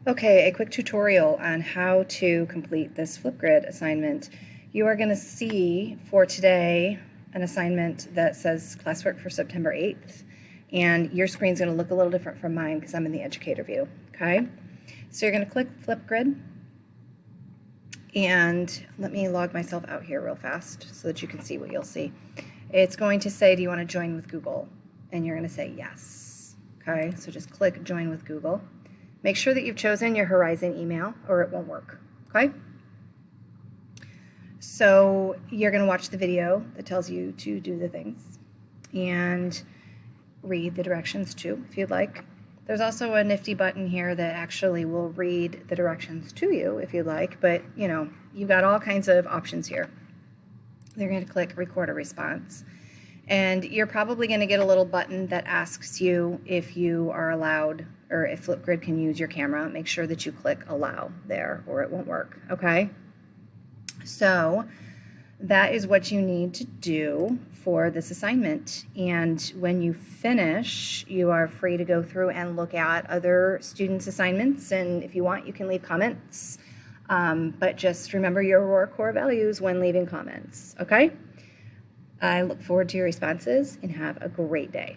Okay, a quick tutorial on how to complete this Flipgrid assignment. You are going to see for today an assignment that says classwork for September 8th, and your screen's going to look a little different from mine because I'm in the educator view, okay? So you're going to click Flipgrid, and let me log myself out here real fast so that you can see what you'll see. It's going to say, do you want to join with Google? And you're going to say yes, okay? So just click join with Google. Make sure that you've chosen your Horizon email or it won't work, okay? So you're going to watch the video that tells you to do the things and read the directions too, if you'd like. There's also a nifty button here that actually will read the directions to you if you'd like, but you know, you've got all kinds of options here. You're going to click record a response. And you're probably going to get a little button that asks you if you are allowed or if Flipgrid can use your camera. Make sure that you click allow there or it won't work, okay? So that is what you need to do for this assignment. And when you finish, you are free to go through and look at other students' assignments. And if you want, you can leave comments. But just remember your Aurora core values when leaving comments, okay? I look forward to your responses and have a great day.